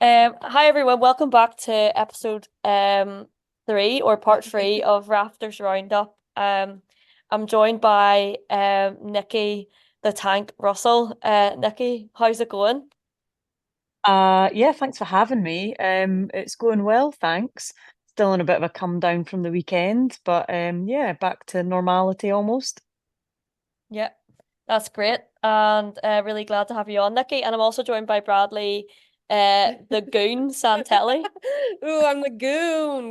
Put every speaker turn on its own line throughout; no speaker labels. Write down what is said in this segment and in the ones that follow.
Hi everyone, welcome back to episode three or part three of Rafter's Roundup. I'm joined by Nicky the Tank Russell. Nicky, how's it going?
Yeah, thanks for having me. It's going well, thanks. Still on a bit of a come down from the weekend, but yeah, back to normality almost.
Yeah, that's great, and really glad to have you on, Nicky. And I'm also joined by Bradley, the Goon Santelli.
Ooh, I'm the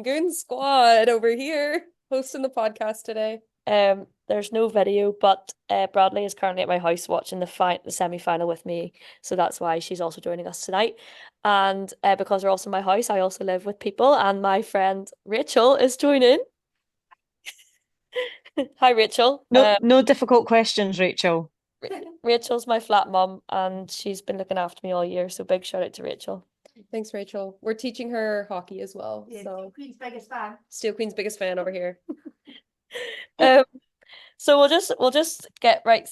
goon squad over here, hosting the podcast today.
There's no video, but Bradley is currently at my house watching the semi-final with me, so that's why she's also joining us tonight. And because they're also in my house, I also live with people, and my friend Rachel is joining. Hi, Rachel.
No difficult questions, Rachel.
Rachel's my flat mum, and she's been looking after me all year, so big shout out to Rachel.
Thanks, Rachel. We're teaching her hockey as well.
Yeah,
So
Queen's biggest fan.
Steel Queen's biggest fan over here.
Um, so we'll just get right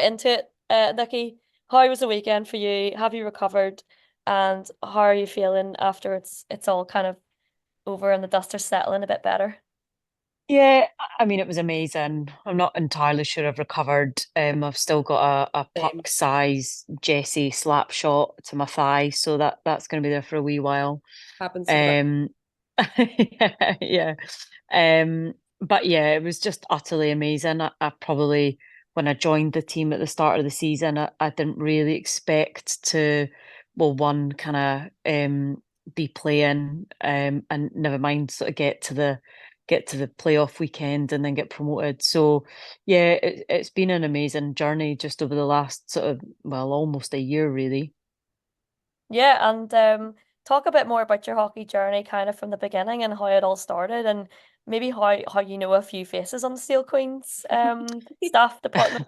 into it. Nikki, how was the weekend for you? Have you recovered? And how are you feeling after it's all kind of over and the dust are settling a bit better?
Yeah, I mean, it was amazing. I'm not entirely sure I've recovered. I've still got a
Same.
puck size Jessie slap shot to my thigh, so that's going to be there for a wee while.
Happens to the best.
Um, yeah, yeah. But yeah, it was just utterly amazing. I probably, when I joined the team at the start of the season, I didn't really expect to, well, one kind of be playing, and never mind sort of get to the playoff weekend and then get promoted. So yeah, it's been an amazing journey just over the last sort of, well, almost a year really.
Yeah, and talk a bit more about your hockey journey kind of from the beginning and how it all started and maybe how you know a few faces on the Steel Queens staff department.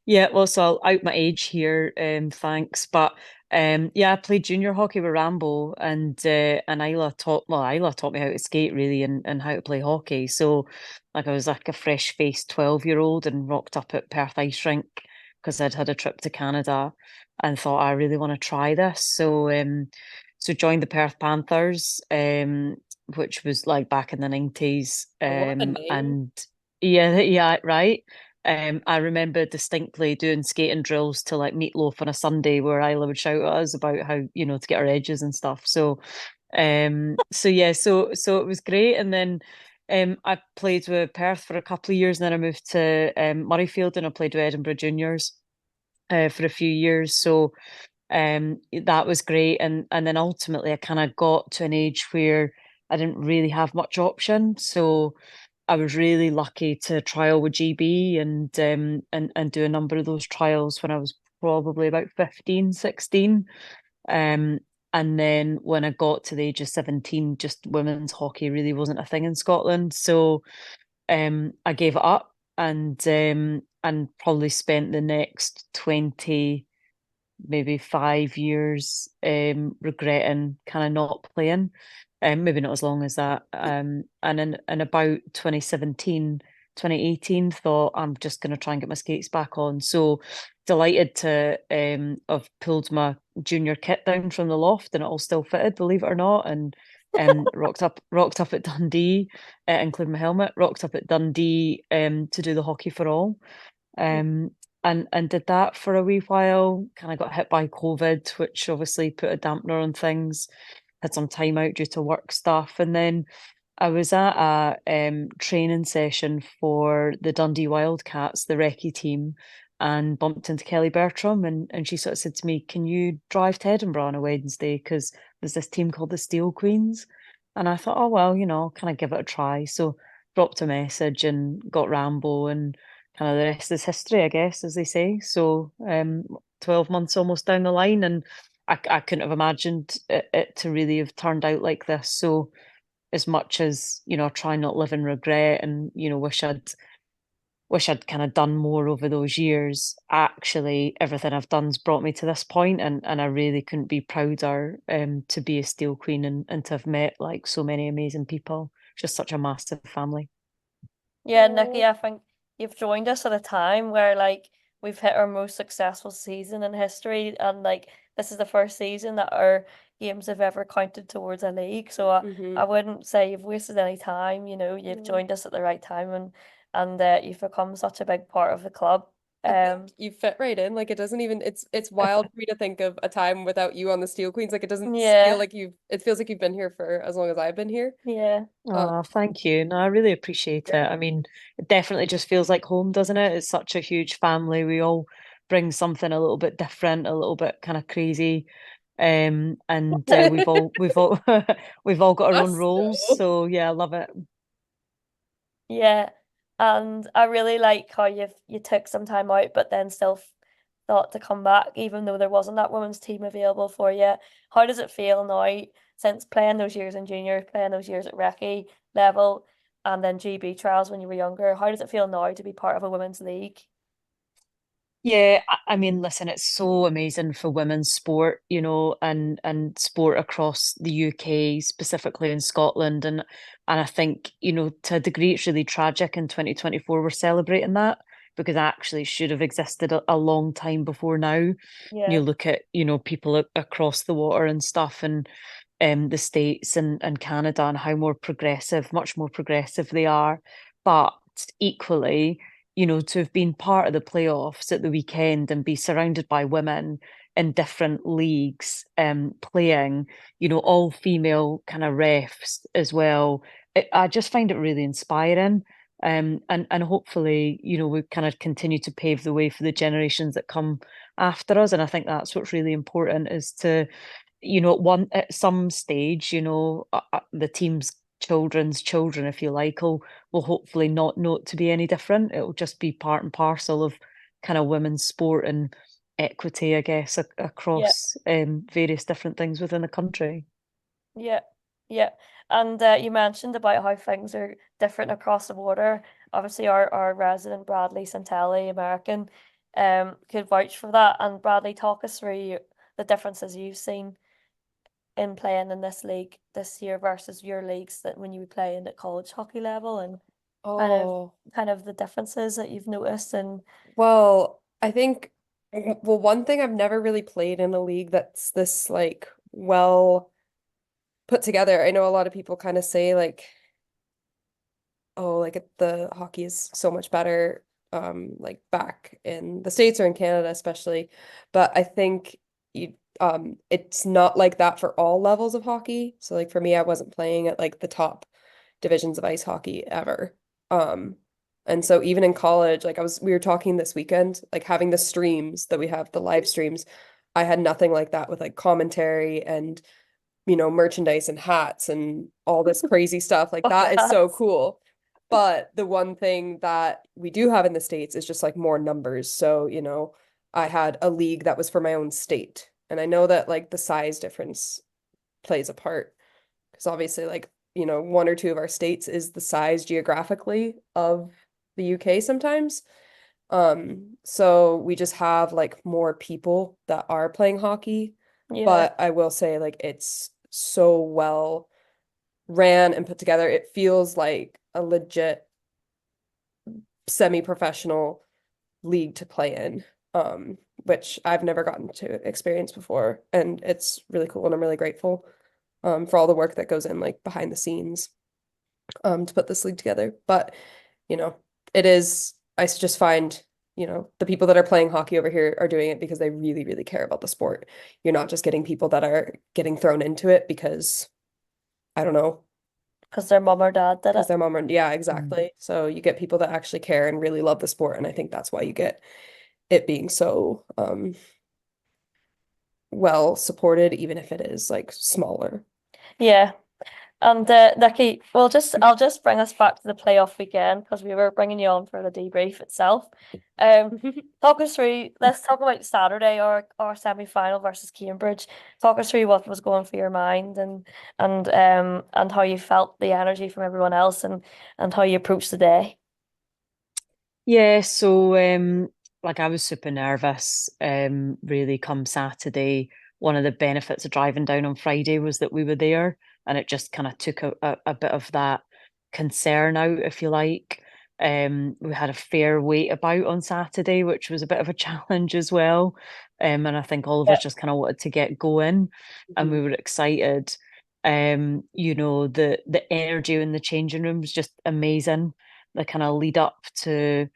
Yeah, well, so I'll out my age here, thanks. But yeah, I played junior hockey with Rambo and Isla taught me how to skate really and how to play hockey. So like I was like a fresh-faced 12-year-old and rocked up at Perth Ice Rink because I'd had a trip to Canada and thought I really want to try this. So joined the Perth Panthers, which was like back in the 90s.
Oh, what a name.
And yeah, yeah, right. I remember distinctly doing skating drills to like Meatloaf on a Sunday where Isla would shout at us about how, to get our edges and stuff. So yeah, so it was great. And then I played with Perth for a couple of years and then I moved to Murrayfield and I played with Edinburgh Juniors for a few years. So that was great. And then ultimately I kind of got to an age where I didn't really have much option. So I was really lucky to trial with GB and do a number of those trials when I was probably about 15, 16. Um, and then when I got to the age of 17, just women's hockey really wasn't a thing in Scotland. So I gave it up and probably spent the next 20, maybe 5 years regretting kind of not playing. Maybe not as long as that. And in about 2017, 2018, thought I'm just going to try and get my skates back on. So delighted to have pulled my junior kit down from the loft and it all still fitted, believe it or not. And rocked up at Dundee, including my helmet, rocked up at Dundee to do the hockey for all. Um, and did that for a wee while. Kind of got hit by COVID, which obviously put a dampener on things. Had some time out due to work stuff, and then I was at a training session for the Dundee Wildcats, the recce team, and bumped into Kelly Bertram, and she sort of said to me, "Can you drive to Edinburgh on a Wednesday? Because there's this team called the Steel Queens." And I thought, oh well, kind of give it a try. So dropped a message and got Rambo and kind of the rest is history, I guess, as they say. So 12 months almost down the line, and I couldn't have imagined it to really have turned out like this. So as much as, I try not live in regret and, wish I'd kind of done more over those years, actually everything I've done's brought me to this point and I really couldn't be prouder to be a Steel Queen and to have met like so many amazing people. Just such a massive family.
Yeah, Nikki, I think you've joined us at a time where like we've hit our most successful season in history, and like this is the first season that our games have ever counted towards a league. So I
Hmm.
wouldn't say you've wasted any time. You've
No.
joined us at the right time, and you've become such a big part of the club.
I think
Um,
you fit right in. Like it doesn't even it's wild for me to think of a time without you on the Steel Queens. Like it doesn't feel
yeah,
like it feels like you've been here for as long as I've been here.
yeah,
Um
Oh, thank you. No, I really appreciate it. I mean, it definitely just feels like home, doesn't it? It's such a huge family. We all bring something a little bit different, a little bit kind of crazy. And we've all we've all got our own
us
roles.
though.
So yeah, I love it.
yeah. And I really like how you took some time out, but then still thought to come back, even though there wasn't that women's team available for you. How does it feel now, since playing those years in junior, playing those years at recce level, and then GB trials when you were younger? How does it feel now to be part of a women's league?
Yeah, I mean, listen, it's so amazing for women's sport, and sport across the UK, specifically in Scotland. And I think, to a degree, it's really tragic in 2024 we're celebrating that because it actually should have existed a long time before now. You
Yeah,
look at, people across the water and stuff, and the States and Canada, and how much more progressive they are. But equally, to have been part of the playoffs at the weekend and be surrounded by women in different leagues, playing, all female kind of refs as well. I just find it really inspiring. And hopefully, we kind of continue to pave the way for the generations that come after us. And I think that's what's really important, is to, at some stage, the team's children's children, if you like, will hopefully not know it to be any different. It'll just be part and parcel of kind of women's sport and equity, I guess,
yeah,
across various different things within the country.
yeah, yeah. And you mentioned about how things are different across the border. Obviously, our resident Bradley Santelli, American, could vouch for that. And Bradley, talk us through the differences you've seen in playing in this league this year versus your leagues that when you were playing at college hockey level, and kind of
Oh,
kind of the differences that you've noticed. And
well, I think well, one thing I've never really played in a league that's this like well put together. I know a lot of people kind of say like, oh, the hockey is so much better, like back in the States or in Canada especially. But I think it's not like that for all levels of hockey. So like for me, I wasn't playing at like the top divisions of ice hockey ever. Um, and so even in college, like we were talking this weekend, like having the streams that we have, the live streams, I had nothing like that with like commentary and merchandise and hats and all this crazy stuff. Like
oh,
that is so
that's
cool. But the one thing that we do have in the States is just like more numbers. So, I had a league that was for my own state. And I know that like the size difference plays a part because obviously like, one or two of our states is the size geographically of the UK sometimes. So we just have like more people that are playing hockey,
yeah,
but I will say like it's so well ran and put together. It feels like a legit semi-professional league to play in, which I've never gotten to experience before. And it's really cool and I'm really grateful for all the work that goes in like behind the scenes to put this league together. But, you know, I just find, the people that are playing hockey over here are doing it because they really, really care about the sport. You're not just getting people that are getting thrown into it because, I don't know,
because their mom or dad did
because
it.
their mom yeah,
Mm.
exactly. So you get people that actually care and really love the sport. And I think that's why you get it being so well supported, even if it is like smaller.
Yeah. And Nicky, I'll just bring us back to the playoff weekend because we were bringing you on for the debrief itself. Um, talk us through. Let's talk about Saturday, our semi-final versus Cambridge. Talk us through what was going through your mind, and how you felt the energy from everyone else, and how you approached the day.
Yeah, so like I was super nervous, really come Saturday. One of the benefits of driving down on Friday was that we were there, and it just kind of took a bit of that concern out, if you like. We had a fair wait about on Saturday, which was a bit of a challenge as well. And I think all of
Yeah.
us just kind of wanted to get going, and we were excited. The energy in the changing room was just amazing. The kind of lead up to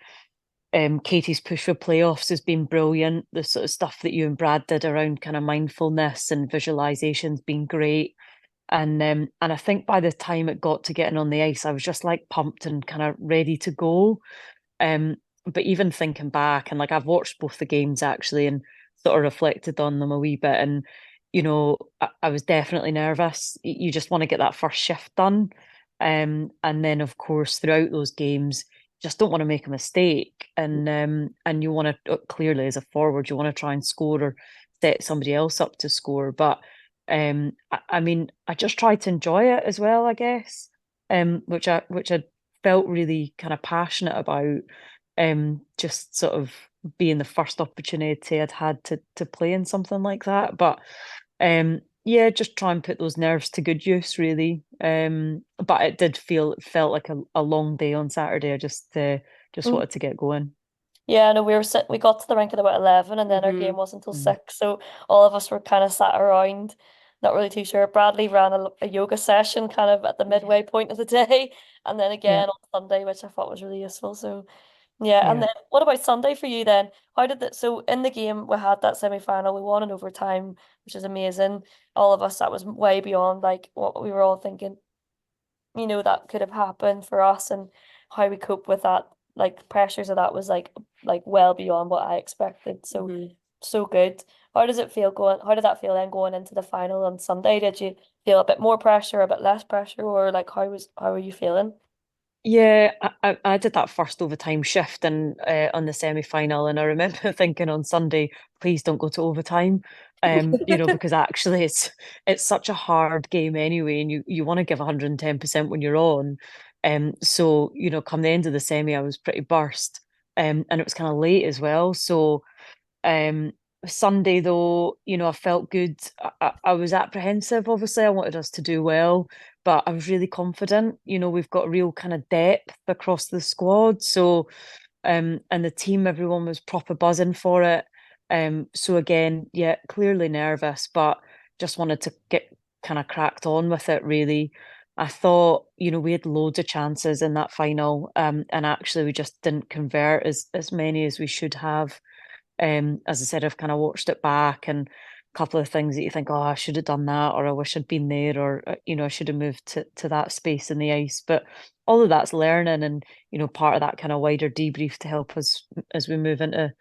Katie's push for playoffs has been brilliant. The sort of stuff that you and Brad did around kind of mindfulness and visualization's been great. And I think by the time it got to getting on the ice, I was just like pumped and kind of ready to go. But even thinking back, and like I've watched both the games actually and sort of reflected on them a wee bit, and I was definitely nervous. You just want to get that first shift done. And then of course throughout those games, just don't want to make a mistake. And you want to clearly as a forward, you want to try and score or set somebody else up to score. But I mean, I just tried to enjoy it as well, I guess. Which I felt really kind of passionate about. Just sort of being the first opportunity I'd had to play in something like that. But yeah, just try and put those nerves to good use, really. But it felt like a long day on Saturday. I just
Mm.
wanted to get going.
Yeah, no, we got to the rink at about 11 and then our game
Hmm.
wasn't until
Mm.
6. So all of us were kind of sat around, not really too sure. Bradley ran a yoga session kind of at the midway point of the day and then
Yeah,
again on Sunday, which I thought was really useful. So yeah, and
yeah.
then what about Sunday for you then? How did that so in the game we had that semi-final, we won in overtime, which is amazing. All of us, that was way beyond like what we were all thinking, that could have happened for us and how we cope with that, like pressures of that was like well beyond what I expected. So
Hmm.
so good. How did that feel then going into the final on Sunday? Did you feel a bit more pressure, a bit less pressure, or like how were you feeling?
Yeah, I did that first overtime shift and on the semi-final, and I remember thinking on Sunday, please don't go to overtime. Because actually it's such a hard game anyway, and you want to give 110% when you're on. So, come the end of the semi, I was pretty burst. And it was kind of late as well. So um, Sunday, though, I felt good. I was apprehensive, obviously. I wanted us to do well, but I was really confident. We've got real kind of depth across the squad. So, and the team, everyone was proper buzzing for it. So again, yeah, clearly nervous, but just wanted to get kind of cracked on with it, really. I thought, we had loads of chances in that final, and actually we just didn't convert as many as we should have. As I said, I've kind of watched it back and a couple of things that you think, oh, I should have done that, or I wish I'd been there, or I should have moved to that space in the ice. But all of that's learning, and part of that kind of wider debrief to help us as we move into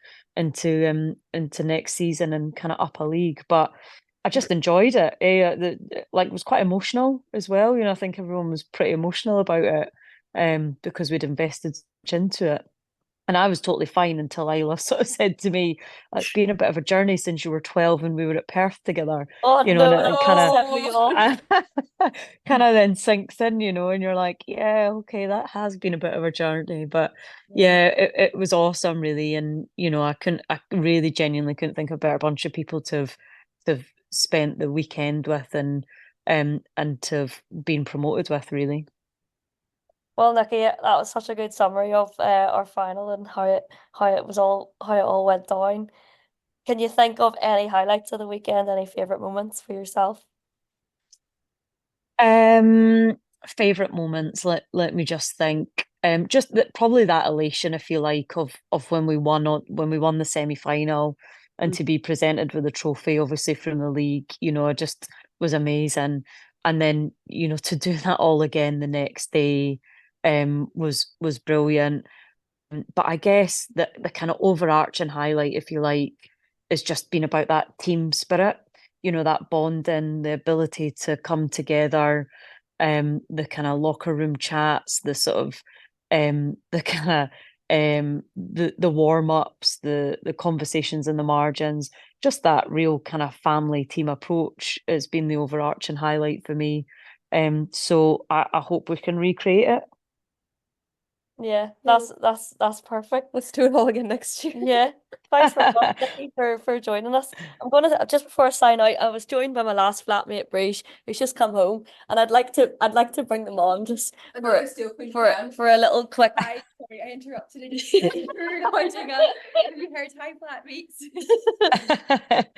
next season and kind of up a league. But I just enjoyed it. Like it was quite emotional as well. I think everyone was pretty emotional about it, because we'd invested so much into it. And I was totally fine until Isla sort of said to me, it's been a bit of a journey since you were 12 and we were at Perth together,
Oh
and
no,
it kind
that
of
set me off.
kind of then sinks in, and you're like, yeah, okay, that has been a bit of a journey. But
Mm.
yeah, it was awesome, really. And, I really genuinely couldn't think of a better bunch of people to have spent the weekend with and to have been promoted with, really.
Well, Nicky, that was such a good summary of our final and how it all went down. Can you think of any highlights of the weekend, any favorite moments for yourself?
Um, Favorite moments. Let me just think. Just that probably that elation, I feel like, of when we won the semi-final and to be presented with a trophy, obviously from the league, it just was amazing. And then, to do that all again the next day, was brilliant. But I guess the kind of overarching highlight, if you like, is just been about that team spirit, that bonding, the ability to come together, the kind of locker room chats, the sort of the kind of the warm-ups, the conversations in the margins, just that real kind of family team approach has been the overarching highlight for me. So I hope we can recreate it.
Yeah, that's perfect.
Let's do it all again next year.
Yeah. Thanks very much, Nicky, for joining us. I'm gonna just before I sign out, I was joined by my last flatmate, Bruce, who's just come home, and I'd like to bring them on just
Another Steel Queen fan.
for a little quick.
Hi, sorry, I interrupted again. We're pointing up. We heard hi, flatmates.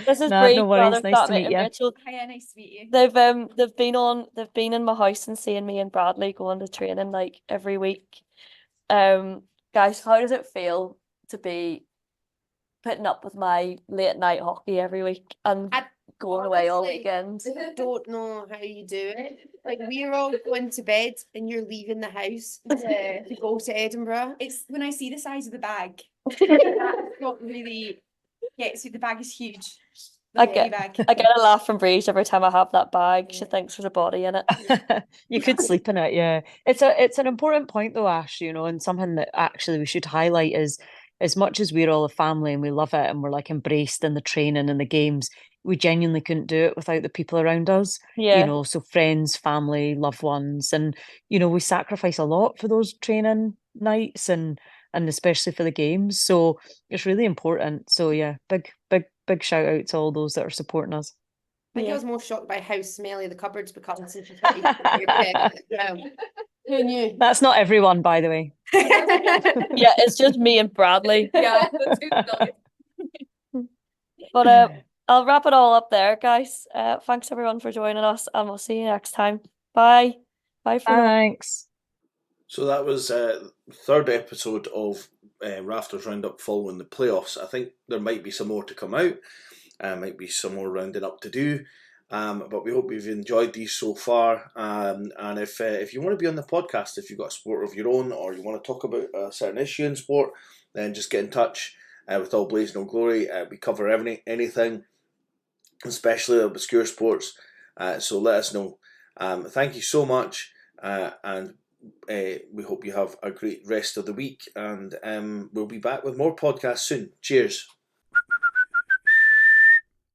This is
No,
Bruce,
no
my
worries.
other
Nice to
flatmate,
meet
and
you.
Rachel.
Hiya, nice to meet you.
They've been in my house and seeing me and Bradley going to training like every week. Guys, how does it feel to be putting up with my late night hockey every week and
I
going away all
honestly
weekend?
don't know how you do it. Like we're all going to bed and you're leaving the house to go to Edinburgh.
It's when I see the size of the bag, that's not really. Yeah, so the bag is huge. The
I
belly
get
bag.
I get a laugh from Breeze every time I have that bag. She thinks there's a body in it.
You could sleep in it, yeah. It's an important point though, Ash, and something that actually we should highlight is as much as we're all a family and we love it and we're like embraced in the training and the games, we genuinely couldn't do it without the people around us,
Yeah.
so friends, family, loved ones, and we sacrifice a lot for those training nights and especially for the games. So it's really important. So yeah, big shout out to all those that are supporting us.
I think I
Yeah.
was more shocked by how smelly the cupboards become since you put your bed. Who knew?
That's not everyone, by the way.
Yeah, it's just me and Bradley.
Yeah, let's do it.
But I'll wrap it all up there, guys. Thanks everyone for joining us, and we'll see you next time. Bye. Bye for now.
Thanks.
So that was the third episode of Rafter's Roundup following the playoffs. I think there might be some more to come out. Might be some more rounding up to do. But we hope you've enjoyed these so far. And if you want to be on the podcast, if you've got a sport of your own or you want to talk about a certain issue in sport, then just get in touch with All Blaze No Glory. We cover anything, especially obscure sports. So let us know. Thank you so much. And we hope you have a great rest of the week. And we'll be back with more podcasts soon. Cheers.